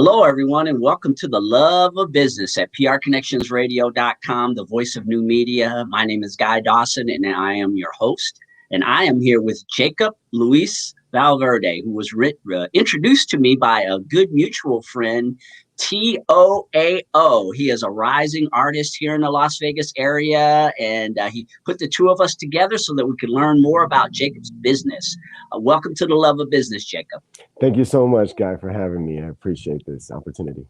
Hello, everyone, and welcome to the Love of Business at prconnectionsradio.com, the voice of new media. My name is Guy Dawson, and I am your host. And I am here with Jacob Lozano Valverde, who was introduced to me by a good mutual friend, TOAO. He is a rising artist here in the Las Vegas area, and he put the two of us together so that we could learn more about Jacob's business. Welcome to the Love of Business, Jacob. Thank you so much, Guy, for having me. I appreciate this opportunity.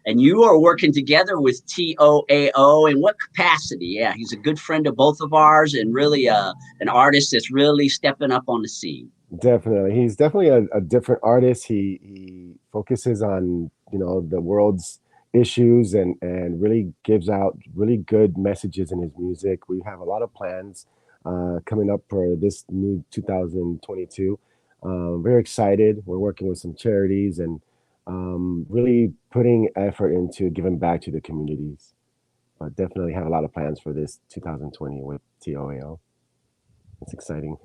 And you are working together with TOAO. In what capacity? Yeah, he's a good friend of both of ours and really an artist that's really stepping up on the scene. Definitely. He's definitely a different artist. He focuses on, the world's issues and really gives out really good messages in his music. We have a lot of plans coming up for this new 2022. Very excited. We're working with some charities and really putting effort into giving back to the communities. But definitely have a lot of plans for this 2020 with TOAO. It's exciting.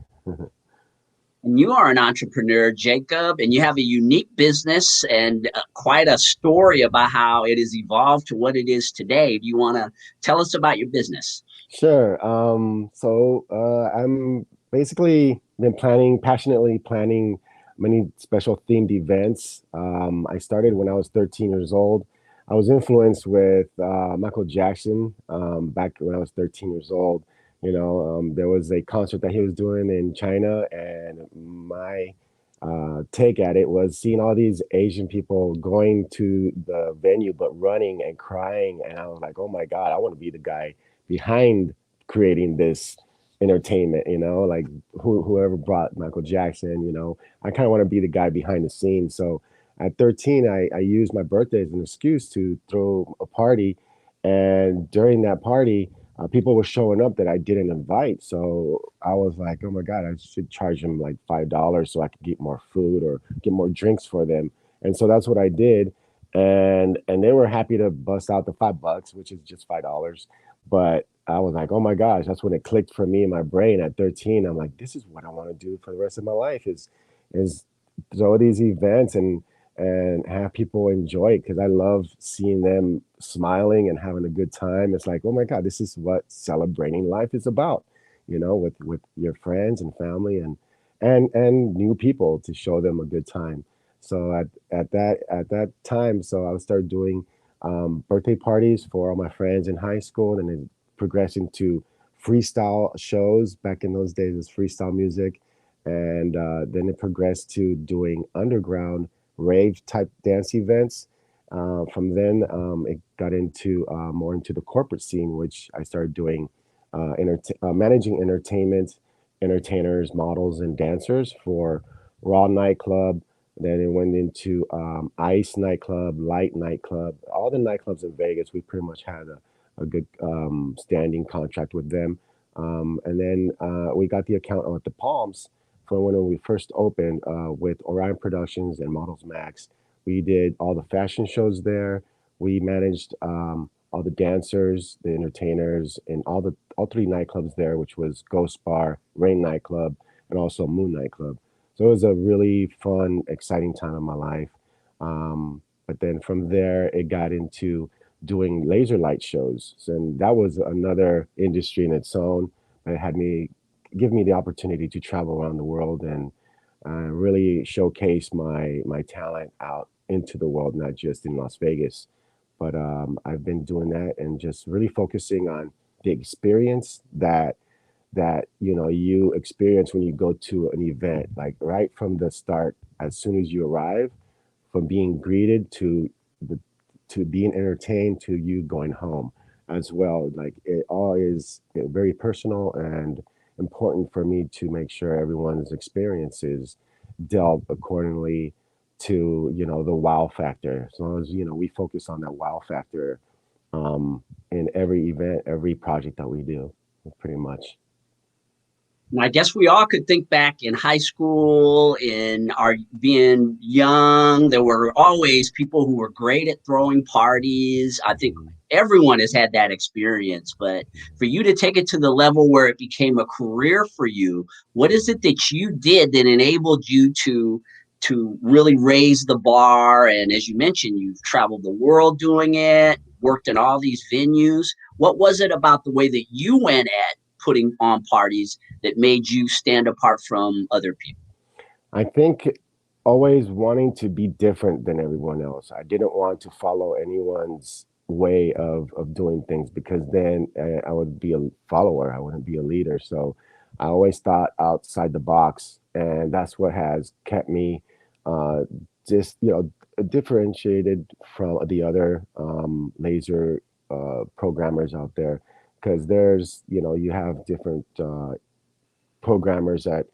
And you are an entrepreneur, Jacob, and you have a unique business and quite a story about how it has evolved to what it is today. Do you want to tell us about your business? Sure. I'm basically been passionately planning many special themed events. I started when I was 13 years old. I was influenced with Michael Jackson back when I was 13 years old. There was a concert that he was doing in China, and my take at it was seeing all these Asian people going to the venue but running and crying, and I was like, oh my God, I want to be the guy behind creating this entertainment, like whoever brought Michael Jackson, I kind of want to be the guy behind the scenes. So at 13, I used my birthday as an excuse to throw a party. And during that party, people were showing up that I didn't invite. So I was like, oh my God, I should charge them like $5 so I could get more food or get more drinks for them. And so that's what I did. And they were happy to bust out the $5, which is just $5. But I was like, oh my gosh, that's when it clicked for me in my brain at 13. I'm like, this is what I want to do for the rest of my life is throw these events and have people enjoy it because I love seeing them smiling and having a good time. It's like, oh my God, this is what celebrating life is about, with your friends and family and new people to show them a good time. So at that time, so I started doing birthday parties for all my friends in high school, and then progressed into freestyle shows. Back in those days, it was freestyle music, and then it progressed to doing underground rave type dance events. From then, it got into more into the corporate scene, which I started doing managing entertainers, models, and dancers for Raw nightclub. Then it went into Ice nightclub, Light nightclub, all the nightclubs in Vegas. We pretty much had a good standing contract with them. And then we got the account with the Palms for when we first opened with Orion Productions and Models Max. We did all the fashion shows there. We managed all the dancers, the entertainers, and all three nightclubs there, which was Ghost Bar, Rain nightclub, and also Moon nightclub. So it was a really fun, exciting time in my life. But then from there, it got into doing laser light shows. And that was another industry in its own that had me give me the opportunity to travel around the world and really showcase my talent out into the world, not just in Las Vegas. But I've been doing that and just really focusing on the experience that you experience when you go to an event, like right from the start, as soon as you arrive, from being greeted the to being entertained to you going home as well. Like it all is very personal and important for me to make sure everyone's experiences delve accordingly to the wow factor. As long as we focus on that wow factor in every event, every project that we do, pretty much. And I guess we all could think back in high school, in our being young, there were always people who were great at throwing parties. I think Mhm. everyone has had that experience, but for you to take it to the level where it became a career for you, what is it that you did that enabled you to to really raise the bar. And as you mentioned, you've traveled the world doing it, worked in all these venues. What was it about the way that you went at putting on parties that made you stand apart from other people? I think always wanting to be different than everyone else. I didn't want to follow anyone's way of doing things because then I would be a follower. I wouldn't be a leader. So I always thought outside the box, and that's what has kept me uh, just differentiated from the other laser programmers out there. Because there's you have different programmers that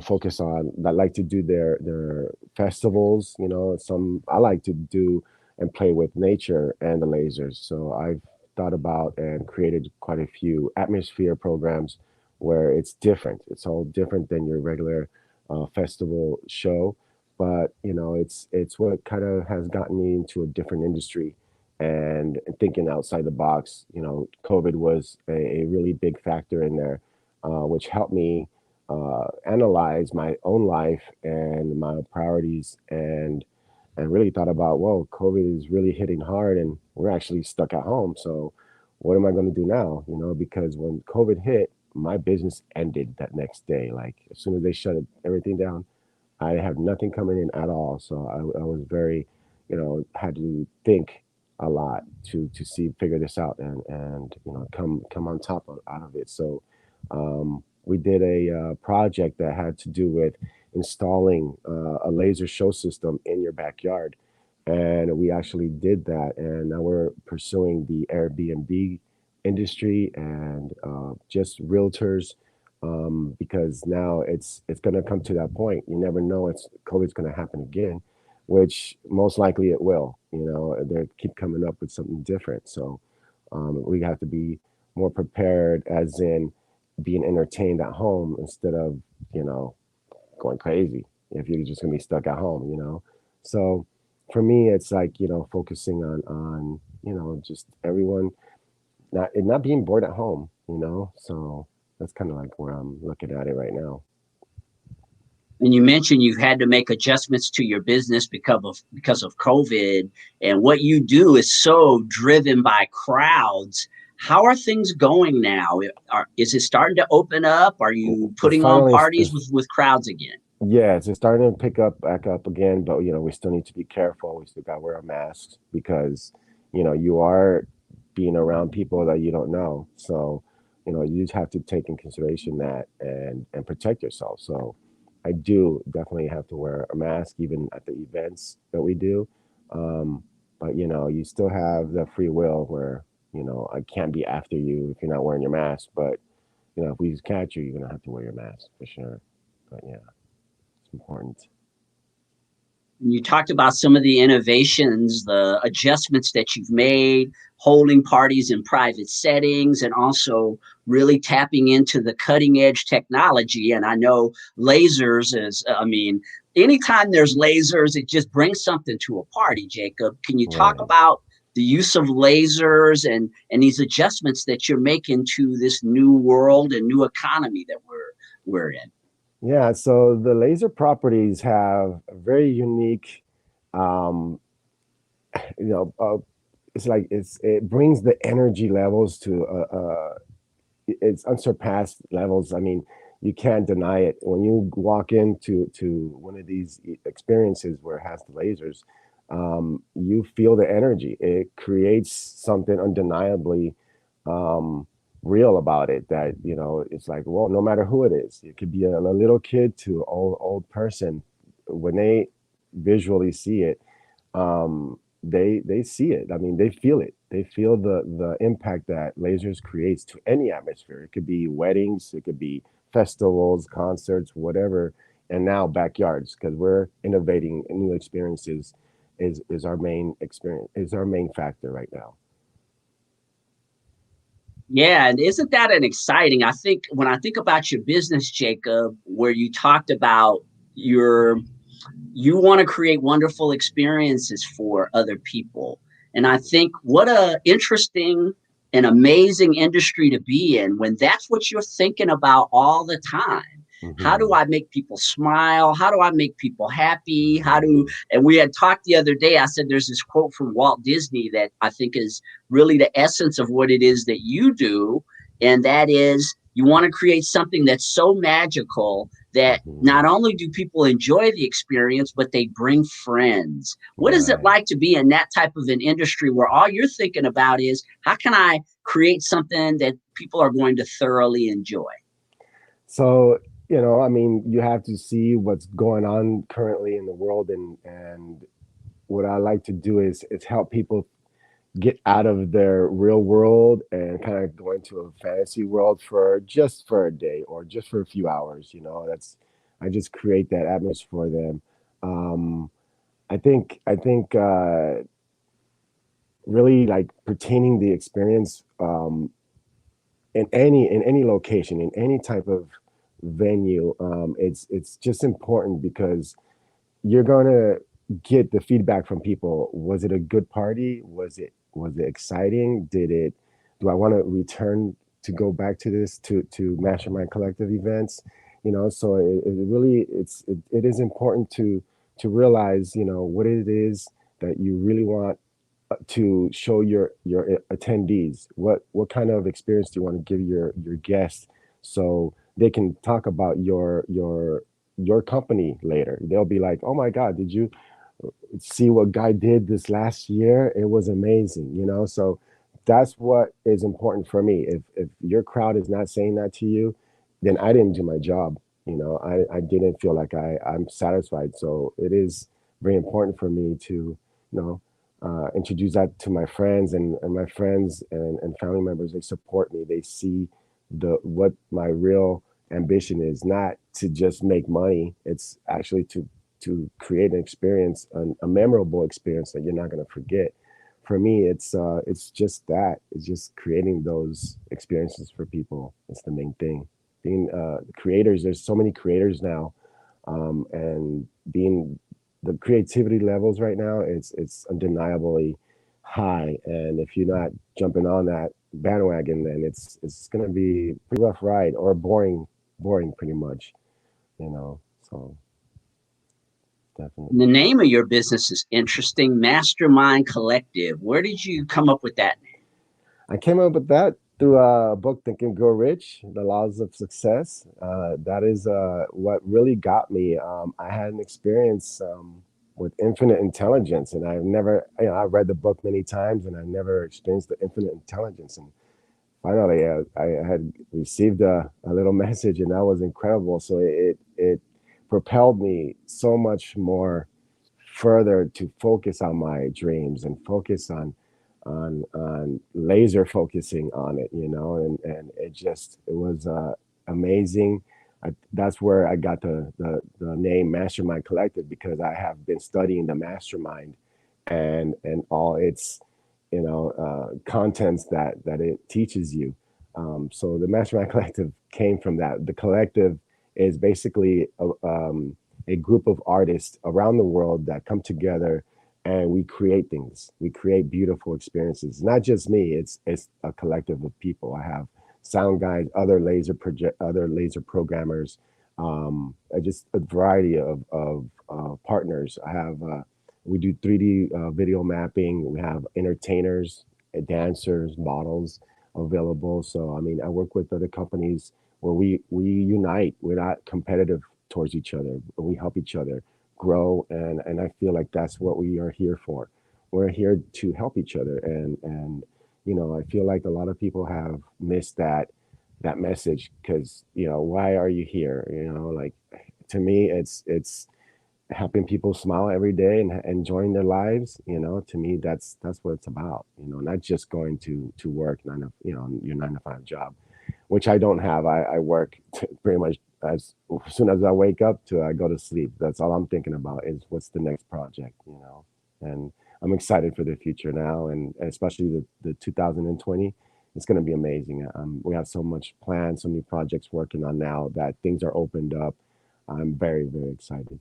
focus on that like to do their festivals. Some I like to do and play with nature and the lasers. So I've thought about and created quite a few atmosphere programs where it's different. It's all different than your regular festival show, but it's what kind of has gotten me into a different industry and thinking outside the box. COVID was a really big factor in there, which helped me analyze my own life and my priorities, and really thought about, whoa, COVID is really hitting hard, and we're actually stuck at home. So, what am I going to do now? Because when COVID hit, my business ended that next day. Like as soon as they shut everything down, I had nothing coming in at all. So I was very, had to think a lot to see figure this out and come on top out of it. So we did a project that had to do with installing a laser show system in your backyard, and we actually did that. And now we're pursuing the Airbnb industry and just realtors, because now it's going to come to that point. You never know, it's COVID's going to happen again, which most likely it will. They keep coming up with something different. So we have to be more prepared, as in being entertained at home instead of you know going crazy if you're just going to be stuck at home. So for me, it's like focusing on just everyone not being bored at home. So that's kind of like where I'm looking at it right now. And you mentioned you've had to make adjustments to your business because of COVID, and what you do is so driven by crowds. How are things going now? Is it starting to open up? Are you It's putting on finally parties with crowds again? Yeah, it's starting to pick up back up again, but we still need to be careful. We still got to wear our masks because you are being around people that you don't know. So you just have to take in consideration that and protect yourself. So I do definitely have to wear a mask even at the events that we do. Um, but you still have the free will where I can't be after you if you're not wearing your mask. But if we catch you, you're gonna have to wear your mask for sure. But yeah, it's important. You talked about some of the innovations, the adjustments that you've made, holding parties in private settings, and also really tapping into the cutting edge technology. And I know lasers anytime there's lasers, it just brings something to a party. Jacob, can you talk Right. about the use of lasers and these adjustments that you're making to this new world and new economy that we're in? Yeah, so the laser properties have a very unique, um, you know, uh, it's like it brings the energy levels to it's unsurpassed levels. I mean, you can't deny it. When you walk into one of these experiences where it has the lasers, you feel the energy. It creates something undeniably um, real about it. That it's like, well, no matter who it is, it could be a little kid to old person. When they visually see it, they see it. I mean, they feel it. They feel the impact that lasers creates to any atmosphere. It could be weddings, it could be festivals, concerts, whatever, and now backyards, because we're innovating new experiences is our main experience, is our main factor right now. Yeah, and isn't that an exciting? I think when I think about your business, Jacob, where you talked about your you want to create wonderful experiences for other people. And I think what a interesting and amazing industry to be in when that's what you're thinking about all the time. How do Mm-hmm. I make people smile? How do I make people happy? And we had talked the other day. I said there's this quote from Walt Disney that I think is really the essence of what it is that you do. And that is you want to create something that's so magical that Mm-hmm. not only do people enjoy the experience, but they bring friends. What is it Right. like to be in that type of an industry where all you're thinking about is how can I create something that people are going to thoroughly enjoy? So, I mean, you have to see what's going on currently in the world, and what I like to do is help people get out of their real world and kind of go into a fantasy world for a day or just for a few hours. That's I just create that atmosphere for them. Um, I think really like pertaining the experience in any location, in any type of venue. It's just important because you're gonna get the feedback from people. Was it a good party? Was it exciting? Do I want to return to go back to this to Mastermind Collective events? So it really it is important to realize what it is that you really want to show your attendees. What kind of experience do you want to give your guests so they can talk about your company later? They'll be like, oh my god, did you see what Guy did this last year? It was amazing. So that's what is important for me. If your crowd is not saying that to you, then I didn't do my job. I didn't feel like I'm satisfied. So it is very important for me to introduce that to my friends, and my friends and family members. They support me. They see what my real ambition is, not to just make money. It's actually to create an experience, a memorable experience that you're not going to forget. For me, it's just that. It's just creating those experiences for people. It's the main thing. Being creators, there's so many creators now, and being the creativity levels right now, it's undeniably high. And if you're not jumping on that bandwagon, then it's going to be a pretty rough ride or boring pretty much. So The definitely. name of your business is interesting, Mastermind Collective. Where did you come up with that name? I came up with that through a book, Think and Grow Rich: The Laws of Success. That is what really got me. I had an experience with infinite intelligence, and I've never, I read the book many times, and I never experienced the infinite intelligence. And finally, I had received a little message, and that was incredible. So it propelled me so much more further to focus on my dreams and focus on laser focusing on it, and it was amazing. That's where I got the name Mastermind Collective, because I have been studying the mastermind and all its contents that it teaches you. So the Mastermind Collective came from that. The collective is basically a group of artists around the world that come together, and we create things. We create beautiful experiences. Not just me. It's a collective of people. I have sound guys, other laser programmers, just a variety of partners. I have we do 3D video mapping. We have entertainers, dancers, models available. So I mean, I work with other companies where we unite. We're not competitive towards each other. We help each other grow, and I feel like that's what we are here for. We're here to help each other, and I feel like a lot of people have missed that message, because why are you here? Like, to me, it's helping people smile every day and enjoying their lives. To me, that's what it's about. Not just going to work your 9 to 5 job, which I don't have. I work pretty much as soon as I wake up to I go to sleep. That's all I'm thinking about, is what's the next project. And I'm excited for the future now, and especially the 2020. It's going to be amazing. We have so much planned, so many projects working on now that things are opened up. I'm very, very excited.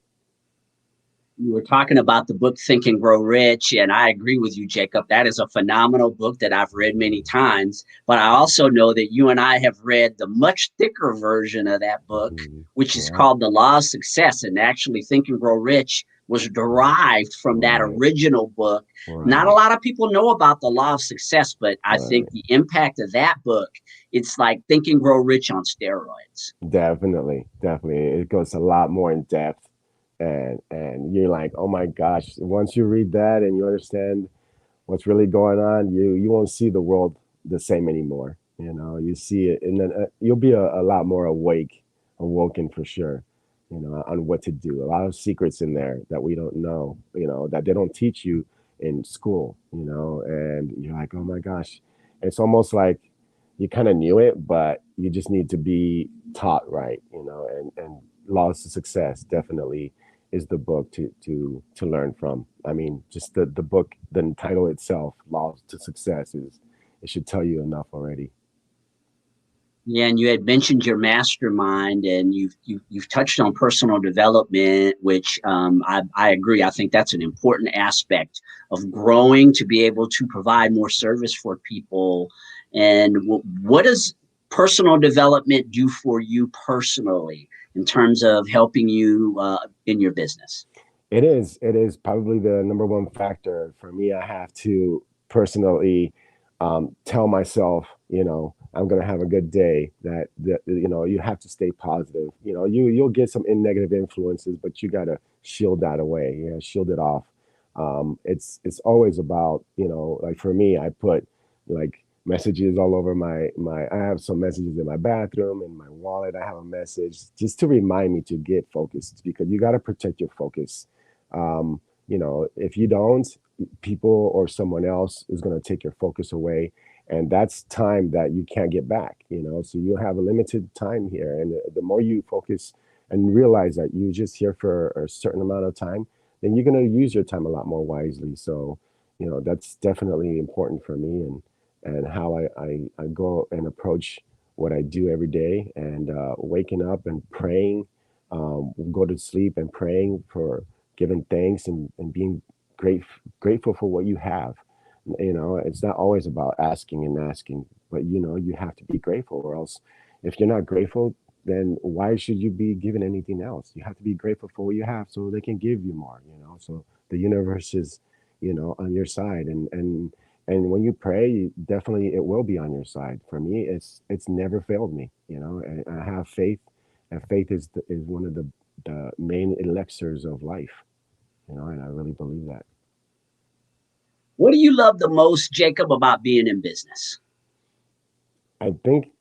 You were talking about the book Think and Grow Rich, and I agree with you, Jacob. That is a phenomenal book that I've read many times. But I also know that you and I have read the much thicker version of that book, which is Yeah. called The Law of Success. And actually, Think and Grow Rich was derived from that Right. original book. Not a Right. lot of people know about The Law of Success, but I think Right. the impact of that book, it's like Think and Grow Rich on steroids. Definitely. Definitely. It goes a lot more in depth. And you're like, oh my gosh, once you read that and you understand what's really going on, you won't see the world the same anymore. You know, you see it, and then you'll be a lot more awoken for sure. You know, on what to do. A lot of secrets in there that we don't know. You know, that they don't teach you in school. You know, and you're like, oh my gosh, it's almost like you kind of knew it, but you just need to be taught right. You know, and Laws to Success definitely is the book to learn from. I mean, just the book, the title itself, Laws to Success, is it should tell you enough already. Yeah, and you had mentioned your mastermind, and you've touched on personal development, which I agree. I think that's an important aspect of growing to be able to provide more service for people. And what does personal development do for you personally in terms of helping you in your business? It is probably the number one factor for me. I have to personally tell myself, you know, I'm gonna have a good day. That you know, you have to stay positive. You know, you'll get some negative influences, but you gotta shield that away. You know, shield it off. It's always about, you know, like for me, I put like messages all over my. I have some messages in my bathroom, in my wallet. I have a message just to remind me to get focused, because you got to protect your focus. You know, if you don't, people or someone else is going to take your focus away, and that's time that you can't get back. You know, so you have a limited time here, and the more you focus and realize that you're just here for a certain amount of time, then you're going to use your time a lot more wisely. So, you know, that's definitely important for me, and how I go and approach what I do every day, and waking up and praying, go to sleep and praying for giving thanks, and being grateful for what you have. You know, it's not always about asking and asking, but you know, you have to be grateful, or else if you're not grateful, then why should you be given anything else? You have to be grateful for what you have so they can give you more, you know. So the universe is, you know, on your side, and when you pray, definitely it will be on your side. For me, it's never failed me, you know, and I have faith, and faith is one of the main elixirs of life, you know, and I really believe that. What do you love the most, Jacob, about being in business? I think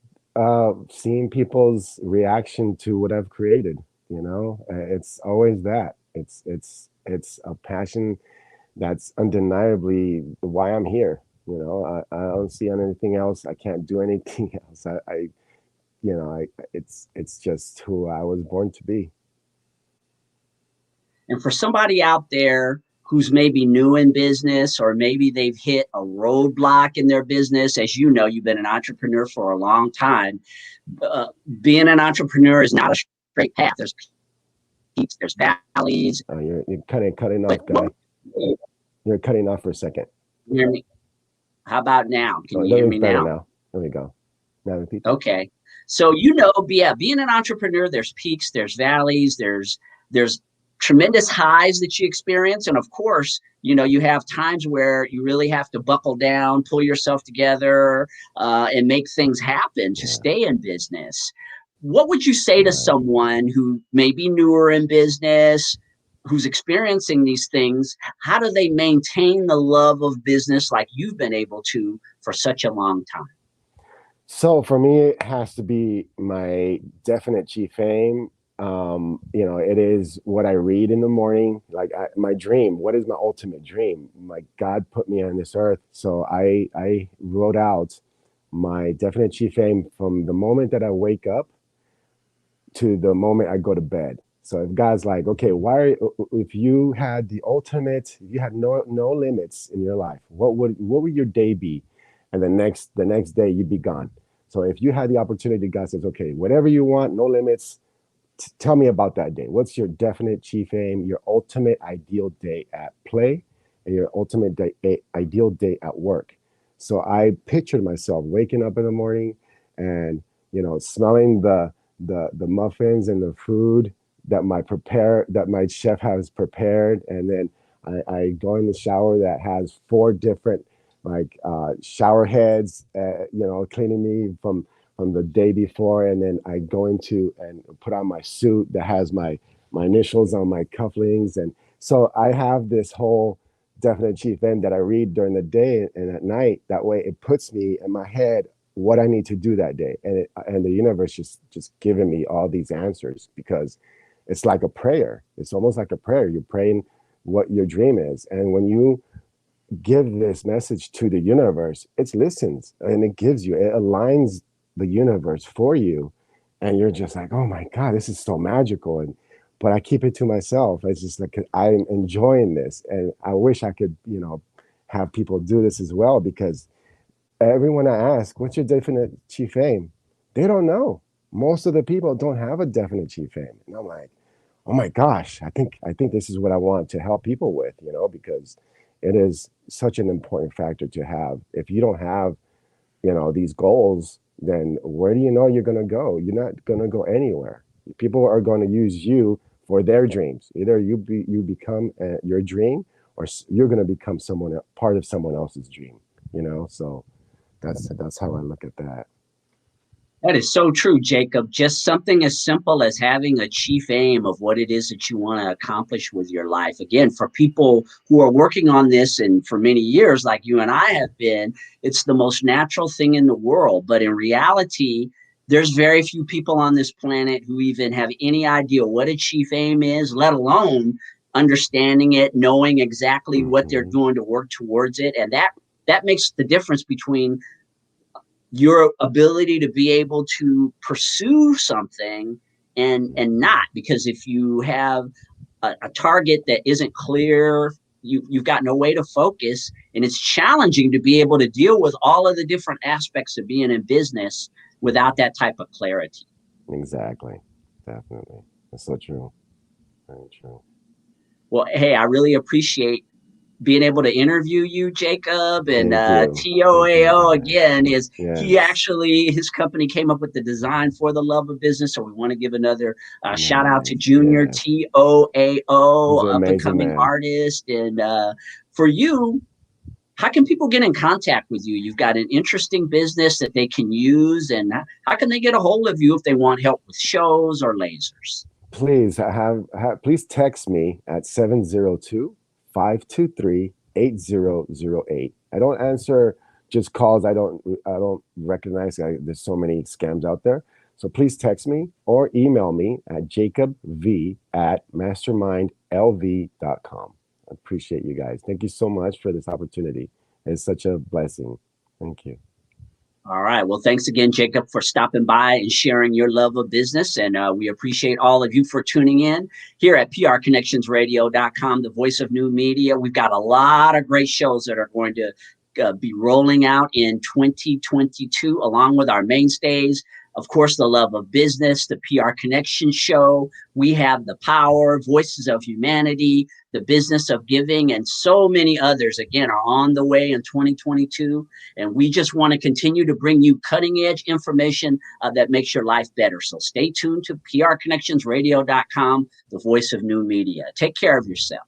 seeing people's reaction to what I've created, you know, it's always that. It's a passion that's undeniably why I'm here. You know, I don't see on anything else. I can't do anything else. You know, it's just who I was born to be. And for somebody out there who's maybe new in business, or maybe they've hit a roadblock in their business, as you know, you've been an entrepreneur for a long time. Uh, Being an entrepreneur is not a straight path. There's peaks, there's valleys. You're cutting But off, guy. You're cutting off for a second. you hear me? How about now? Can Oh, you that hear was me better now? now. There we go. Now repeat that. Okay. So you know, yeah, being an entrepreneur, there's peaks, there's valleys, there's tremendous highs that you experience, and of course, you know, you have times where you really have to buckle down, pull yourself together, and make things happen to Yeah. stay in business. What would you say to Right. someone who may be newer in business, who's experiencing these things? How do they maintain the love of business like you've been able to for such a long time? So for me, it has to be my definite chief aim. You know, it is what I read in the morning. Like my dream. What is my ultimate dream? Like God put me on this earth, so I wrote out my definite chief aim from the moment that I wake up to the moment I go to bed. So if God's like, okay, if you had the ultimate, if you had no limits in your life, what would your day be? And the next day you'd be gone. So if you had the opportunity, God says, okay, whatever you want, no limits, tell me about that day. What's your definite chief aim, your ultimate ideal day at play, and your ultimate ideal day at work? So I pictured myself waking up in the morning and, smelling the muffins and the food that my chef has prepared. And then I go in the shower that has 4 different shower heads, cleaning me from the day before. And then I go into and put on my suit that has my initials on my cufflinks. And so I have this whole definite chief end that I read during the day and at night. That way it puts me in my head what I need to do that day. And the universe just giving me all these answers, because it's like a prayer. It's almost like a prayer. You're praying what your dream is. And when you give this message to the universe, it listens and it aligns the universe for you. And you're just like, oh my God, this is so magical. But I keep it to myself. It's just like, I'm enjoying this. And I wish I could, have people do this as well, because everyone I ask, what's your definite chief aim? They don't know. Most of the people don't have a definite chief aim. And I'm like, oh my gosh, I think this is what I want to help people with, because it is such an important factor to have. If you don't have, these goals, then where do you know you're going to go? You're not going to go anywhere. People are going to use you for their dreams. Either you become your dream, or you're going to become part of someone else's dream. So that's how I look at that. That is so true, Jacob. Just something as simple as having a chief aim of what it is that you want to accomplish with your life. Again, for people who are working on this and for many years, like you and I have been, it's the most natural thing in the world. But in reality, there's very few people on this planet who even have any idea what a chief aim is, let alone understanding it, knowing exactly what they're doing to work towards it. And that makes the difference between your ability to be able to pursue something and not. Because if you have a target that isn't clear, you've got no way to focus, and it's challenging to be able to deal with all of the different aspects of being in business without that type of clarity. Exactly. Definitely. That's so true. Very true. Well, hey, I really appreciate being able to interview you, Jacob. And TOAO again is his company came up with the design for the love of business. So we want to give another shout out to Junior TOAO, up and coming artist. And for you, how can people get in contact with you? You've got an interesting business that they can use, and how can they get a hold of you if they want help with shows or lasers? Please please text me at 702-523-8008. I don't answer just calls. I don't recognize. There's so many scams out there. So please text me or email me at jacobv@mastermindlv.com. I appreciate you guys. Thank you so much for this opportunity. It's such a blessing. Thank you. All right. Well, thanks again, Jacob, for stopping by and sharing your love of business. And we appreciate all of you for tuning in here at prconnectionsradio.com, the voice of new media. We've got a lot of great shows that are going to be rolling out in 2022, along with our mainstays. Of course, the love of business, the PR Connection show. We have the power, voices of humanity, the business of giving, and so many others, again, are on the way in 2022. And we just want to continue to bring you cutting edge information that makes your life better. So stay tuned to prconnectionsradio.com, the voice of new media. Take care of yourself.